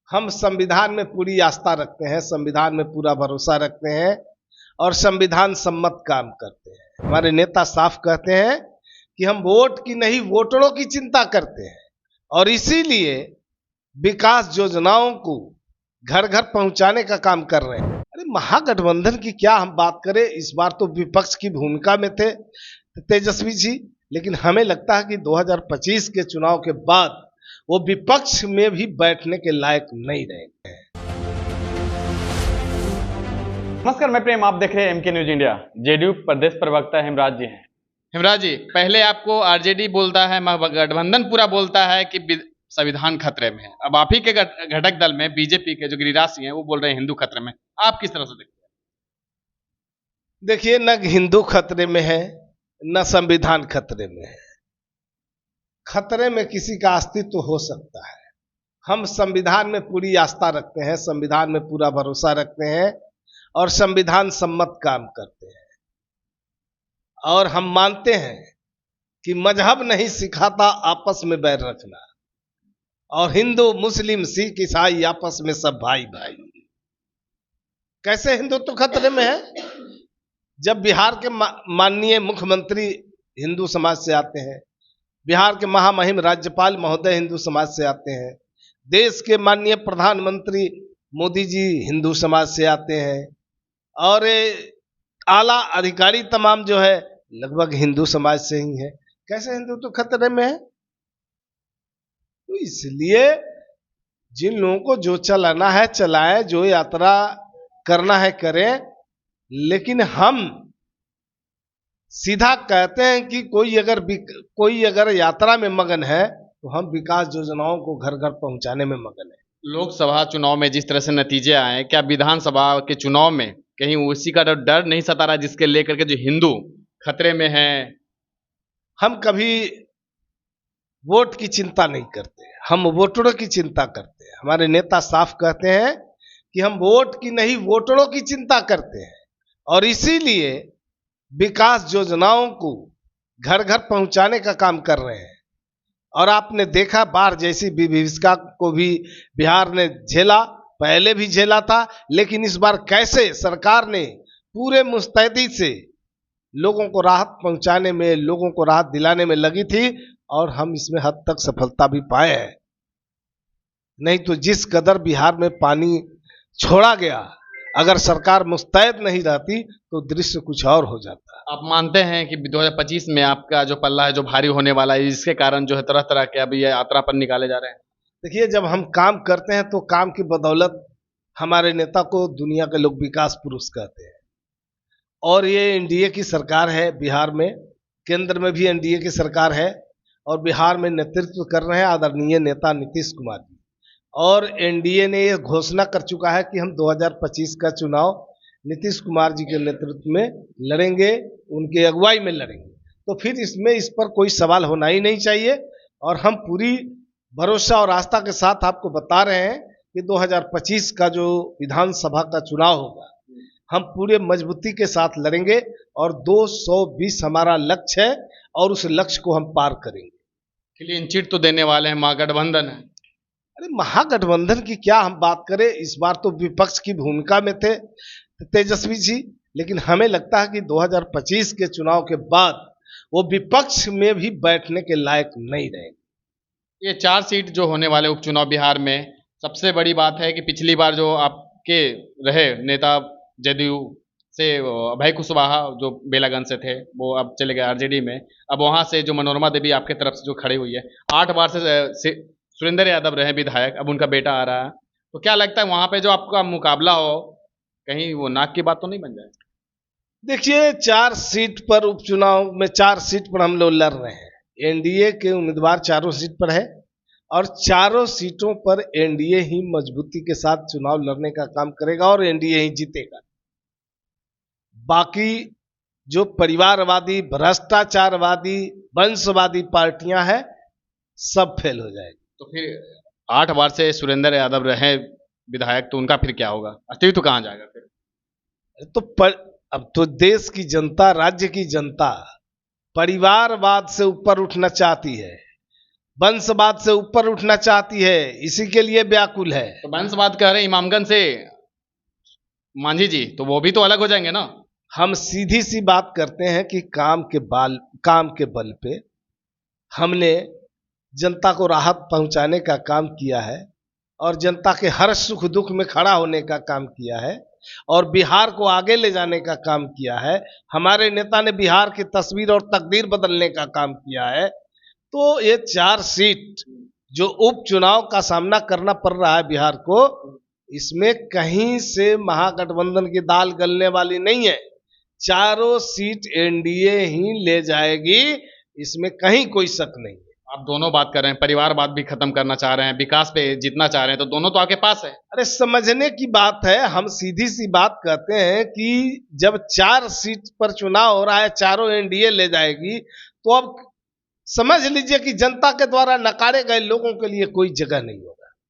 हम संविधान में पूरी आस्था रखते हैं, संविधान में पूरा भरोसा रखते हैं और संविधान सम्मत काम करते हैं। हमारे नेता साफ कहते हैं कि हम वोट की नहीं वोटरों की चिंता करते हैं और इसीलिए विकास योजनाओं को घर घर पहुंचाने का काम कर रहे हैं। अरे महागठबंधन की क्या हम बात करें, इस बार तो विपक्ष की भूमिका में थे तेजस्वी जी, लेकिन हमें लगता है कि 2025 के चुनाव के बाद वो विपक्ष में भी बैठने के लायक नहीं रहेंगे। नमस्कार, मैं प्रेम, आप देख रहे हैं एमके न्यूज इंडिया। जेडीयू प्रदेश प्रवक्ता हिमराज जी हैं। हिमराज जी, पहले आपको आरजेडी बोलता है, महागठबंधन पूरा बोलता है कि संविधान खतरे में है। अब आप ही के घटक दल में बीजेपी के जो गिरिराज सिंह हैं वो बोल रहे हैं हिंदू खतरे में। आप किस तरह से देखते हैं? देखिए, न हिंदू खतरे में है न संविधान खतरे में है। खतरे में किसी का अस्तित्व हो सकता है। हम संविधान में पूरी आस्था रखते हैं, संविधान में पूरा भरोसा रखते हैं और संविधान सम्मत काम करते हैं। और हम मानते हैं कि मजहब नहीं सिखाता आपस में बैर रखना, और हिंदू मुस्लिम सिख ईसाई आपस में सब भाई भाई। कैसे हिंदुत्व खतरे में है? जब बिहार के माननीय मुख्यमंत्री हिंदू समाज से आते हैं, बिहार के महामहिम राज्यपाल महोदय हिंदू समाज से आते हैं, देश के माननीय प्रधानमंत्री मोदी जी हिंदू समाज से आते हैं, और आला अधिकारी तमाम जो है लगभग हिंदू समाज से ही है। कैसे हिंदुत्व खतरे में है? तो इसलिए जिन लोगों को जो चलाना है चलाए, जो यात्रा करना है करें, लेकिन हम सीधा कहते हैं कि कोई अगर यात्रा में मगन है तो हम विकास योजनाओं को घर घर पहुंचाने में मगन है। लोकसभा चुनाव में जिस तरह से नतीजे आए, क्या विधानसभा के चुनाव में कहीं उसी का डर नहीं सता रहा जिसके लेकर के जो हिंदू खतरे में है? हम कभी वोट की चिंता नहीं करते, हम वोटरों की चिंता करते हैं। हमारे नेता साफ कहते हैं कि हम वोट की नहीं वोटरों की चिंता करते हैं और इसीलिए विकास योजनाओं को घर घर पहुंचाने का काम कर रहे हैं। और आपने देखा, बाढ़ जैसी विभीषिका को भी बिहार ने झेला, पहले भी झेला था, लेकिन इस बार कैसे सरकार ने पूरे मुस्तैदी से लोगों को राहत पहुंचाने में, लोगों को राहत दिलाने में लगी थी, और हम इसमें हद तक सफलता भी पाए हैं। नहीं तो जिस कदर बिहार में पानी छोड़ा गया, अगर सरकार मुस्तैद नहीं रहती तो दृश्य कुछ और हो जाता। आप मानते हैं कि 2025 में आपका जो पल्ला है जो भारी होने वाला है, इसके कारण जो है तरह तरह के अभी ये यात्रा पर निकाले जा रहे हैं? देखिए, जब हम काम करते हैं तो काम की बदौलत हमारे नेता को दुनिया के लोग विकास पुरुष कहते हैं। और ये एनडीए की सरकार है बिहार में, केंद्र में भी एनडीए की सरकार है, और बिहार में नेतृत्व कर रहे हैं आदरणीय नेता नीतीश कुमार जी। और एनडीए ने ये घोषणा कर चुका है कि हम 2025 का चुनाव नीतीश कुमार जी के नेतृत्व में लड़ेंगे, उनके अगुवाई में लड़ेंगे। तो फिर इसमें इस पर कोई सवाल होना ही नहीं चाहिए। और हम पूरी भरोसा और आस्था के साथ आपको बता रहे हैं कि 2025 का जो विधानसभा का चुनाव होगा, हम पूरे मजबूती के साथ लड़ेंगे और 220 हमारा लक्ष्य है और उस लक्ष्य को हम पार करेंगे। क्लीन चिट तो देने वाले हैं, महागठबंधन है। अरे महागठबंधन की क्या हम बात करें, इस बार तो विपक्ष की भूमिका में थे तेजस्वी जी, लेकिन हमें लगता है कि 2025 के चुनाव के बाद वो विपक्ष में भी बैठने के लायक नहीं रहेंगे। ये 4 सीट जो होने वाले उपचुनाव बिहार में, सबसे बड़ी बात है कि पिछली बार जो आपके रहे नेता जदयू से अभय कुशवाहा जो बेलागंज से थे, वो अब चले गए आरजेडी में। अब वहां से जो मनोरमा देवी आपके तरफ से जो खड़ी हुई है, 8 बार से सुरेंद्र यादव रहे विधायक, अब उनका बेटा आ रहा है। तो क्या लगता है वहां पे जो आपका मुकाबला हो, कहीं वो नाक की बात तो नहीं बन जाए? देखिए, 4 सीट पर उपचुनाव में 4 सीट पर हम लोग लड़ रहे हैं। एनडीए के उम्मीदवार चारों सीट पर है और चारों सीटों पर एनडीए ही मजबूती के साथ चुनाव लड़ने का काम करेगा और एनडीए ही जीतेगा। बाकी जो परिवारवादी, भ्रष्टाचारवादी, वंशवादी पार्टियां हैं, सब फेल हो जाएगी। तो फिर 8 बार से सुरेंद्र यादव रहे विधायक, तो उनका फिर क्या होगा? अस्तित्व कहाँ जाएगा फिर? तो अब तो देश की जनता, राज्य की जनता परिवारवाद से ऊपर उठना चाहती है। वंशवाद से ऊपर उठना चाहती है, इसी के लिए व्याकुल है। तो वंशवाद कह रहे हैं इमामगंज से मांझी जी, तो वो भी तो अलग हो जाएंगे ना। हम सीधी सी बात करते हैं कि काम के बल पे हमने जनता को राहत पहुंचाने का काम किया है और जनता के हर सुख दुख में खड़ा होने का काम किया है और बिहार को आगे ले जाने का काम किया है। हमारे नेता ने बिहार की तस्वीर और तकदीर बदलने का काम किया है। तो ये 4 सीट जो उपचुनाव का सामना करना पड़ रहा है बिहार को, इसमें कहीं से महागठबंधन की दाल गलने वाली नहीं है। चारों सीट एनडीए ही ले जाएगी, इसमें कहीं कोई शक नहीं है। आप दोनों बात कर रहे हैं, परिवारवाद भी खत्म करना चाह रहे हैं, विकास पे जीतना चाह रहे हैं, तो दोनों तो आपके पास है। अरे समझने की बात है, हम सीधी सी बात कहते हैं कि जब 4 सीट पर चुनाव हो रहा है, चारों एनडीए ले जाएगी, तो अब समझ लीजिए कि जनता के द्वारा नकारे गए लोगों के लिए कोई जगह नहीं होगा।